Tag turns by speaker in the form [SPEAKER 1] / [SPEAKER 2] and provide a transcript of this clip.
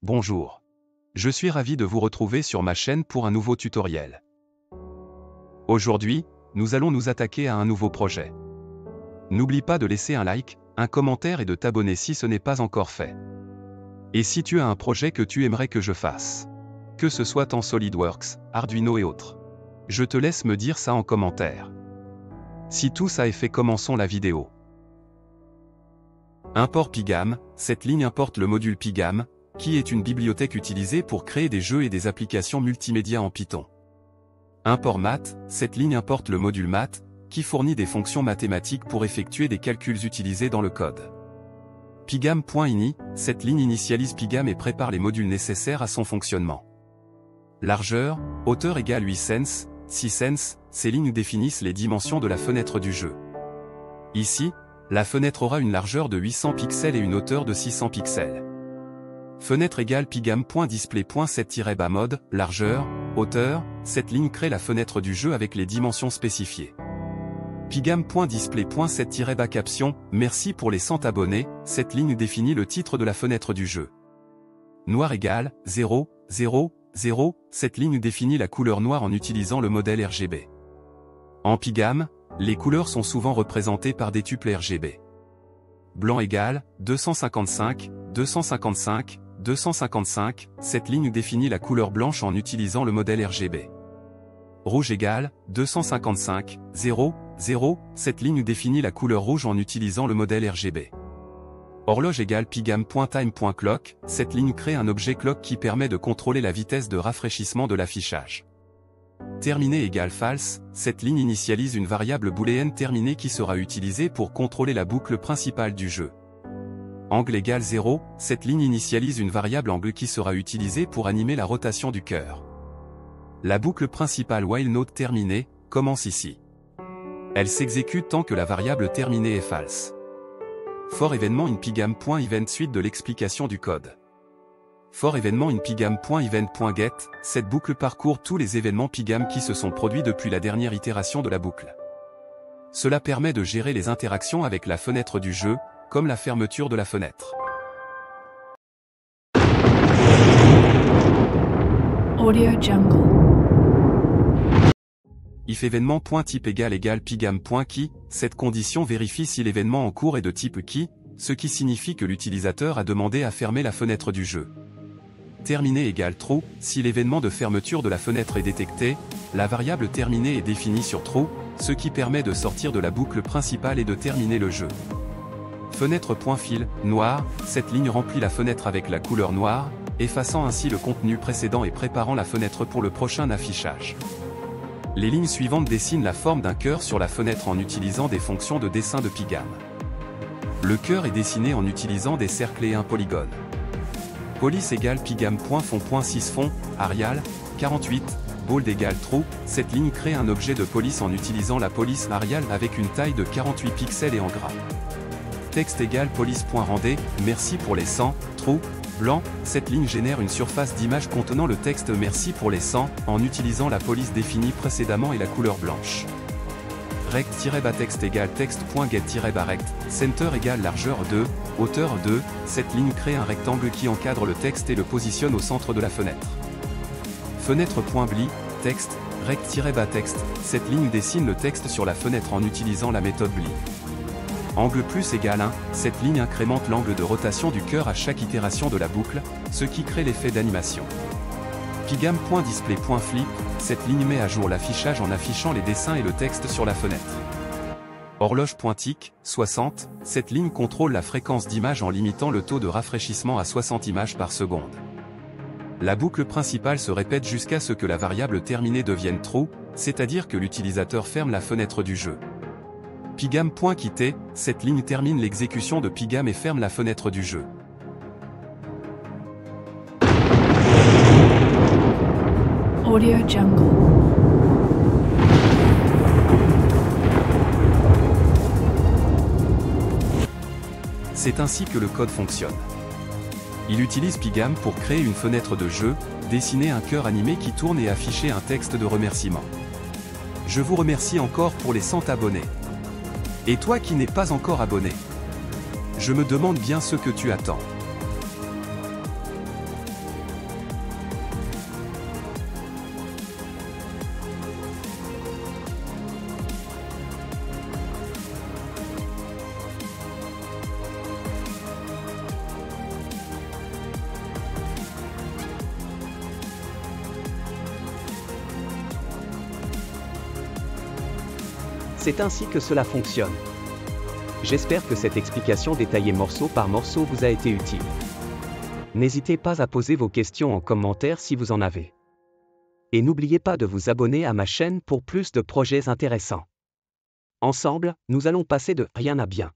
[SPEAKER 1] Bonjour. Je suis ravi de vous retrouver sur ma chaîne pour un nouveau tutoriel. Aujourd'hui, nous allons nous attaquer à un nouveau projet. N'oublie pas de laisser un like, un commentaire et de t'abonner si ce n'est pas encore fait. Et si tu as un projet que tu aimerais que je fasse, que ce soit en SolidWorks, Arduino et autres, je te laisse me dire ça en commentaire. Si tout ça est fait, commençons la vidéo. Import Pygame, cette ligne importe le module Pygame, qui est une bibliothèque utilisée pour créer des jeux et des applications multimédia en Python. Import Math, cette ligne importe le module Math, qui fournit des fonctions mathématiques pour effectuer des calculs utilisés dans le code. Pygame.ini, cette ligne initialise Pygame et prépare les modules nécessaires à son fonctionnement. Largeur, hauteur égale 8 cents, 6 cents, ces lignes définissent les dimensions de la fenêtre du jeu. Ici, la fenêtre aura une largeur de 800 pixels et une hauteur de 600 pixels. Fenêtre égale Pygame.display.set-bas mode, largeur, hauteur, cette ligne crée la fenêtre du jeu avec les dimensions spécifiées. Pygame.display.set-bas caption, merci pour les 100 abonnés, cette ligne définit le titre de la fenêtre du jeu. Noir égale 0, 0, 0, cette ligne définit la couleur noire en utilisant le modèle RGB. En Pygame, les couleurs sont souvent représentées par des tuples RGB. Blanc égale 255, 255, 255, cette ligne définit la couleur blanche en utilisant le modèle RGB. Rouge égale 255, 0, 0, cette ligne définit la couleur rouge en utilisant le modèle RGB. Horloge égale Pygame.time.clock, cette ligne crée un objet clock qui permet de contrôler la vitesse de rafraîchissement de l'affichage. Terminé égale false, cette ligne initialise une variable booléenne terminée qui sera utilisée pour contrôler la boucle principale du jeu. Angle égale 0, cette ligne initialise une variable angle qui sera utilisée pour animer la rotation du cœur. La boucle principale while node terminée commence ici. Elle s'exécute tant que la variable terminée est false. For événement in Pygame.event suite de l'explication du code. For événement in Pygame.event.get, cette boucle parcourt tous les événements Pygame qui se sont produits depuis la dernière itération de la boucle. Cela permet de gérer les interactions avec la fenêtre du jeu, comme la fermeture de la fenêtre.
[SPEAKER 2] Audio Jungle.
[SPEAKER 1] If événement.type égale Pygame.key, cette condition vérifie si l'événement en cours est de type key, ce qui signifie que l'utilisateur a demandé à fermer la fenêtre du jeu. Terminé égale true, si l'événement de fermeture de la fenêtre est détecté, la variable terminée est définie sur true, ce qui permet de sortir de la boucle principale et de terminer le jeu. Fenêtre.fill, noir, cette ligne remplit la fenêtre avec la couleur noire, effaçant ainsi le contenu précédent et préparant la fenêtre pour le prochain affichage. Les lignes suivantes dessinent la forme d'un cœur sur la fenêtre en utilisant des fonctions de dessin de Pygame. Le cœur est dessiné en utilisant des cercles et un polygone. Police égale Pygame.fond.6 fond, Arial, 48, bold égale true, cette ligne crée un objet de police en utilisant la police Arial avec une taille de 48 pixels et en gras. Texte égale police.rendet, merci pour les 100, true, blanc, cette ligne génère une surface d'image contenant le texte merci pour les 100, en utilisant la police définie précédemment et la couleur blanche. Rect-texte égale text.get-rect, center égale largeur 2, hauteur 2, cette ligne crée un rectangle qui encadre le texte et le positionne au centre de la fenêtre. Fenêtre.bli, texte, rect-texte, cette ligne dessine le texte sur la fenêtre en utilisant la méthode bli. Angle plus égale 1, cette ligne incrémente l'angle de rotation du cœur à chaque itération de la boucle, ce qui crée l'effet d'animation. Pygame.display.flip, cette ligne met à jour l'affichage en affichant les dessins et le texte sur la fenêtre. Horloge.tick, 60, cette ligne contrôle la fréquence d'image en limitant le taux de rafraîchissement à 60 images par seconde. La boucle principale se répète jusqu'à ce que la variable terminée devienne true, c'est-à-dire que l'utilisateur ferme la fenêtre du jeu. Pygame.quitter, cette ligne termine l'exécution de Pygame et ferme la fenêtre du jeu.
[SPEAKER 2] Audio Jungle.
[SPEAKER 1] C'est ainsi que le code fonctionne. Il utilise Pygame pour créer une fenêtre de jeu, dessiner un cœur animé qui tourne et afficher un texte de remerciement. Je vous remercie encore pour les 100 abonnés. Et toi qui n'es pas encore abonné, je me demande bien ce que tu attends.
[SPEAKER 3] C'est ainsi que cela fonctionne. J'espère que cette explication détaillée morceau par morceau vous a été utile. N'hésitez pas à poser vos questions en commentaire si vous en avez. Et n'oubliez pas de vous abonner à ma chaîne pour plus de projets intéressants. Ensemble, nous allons passer de rien à bien.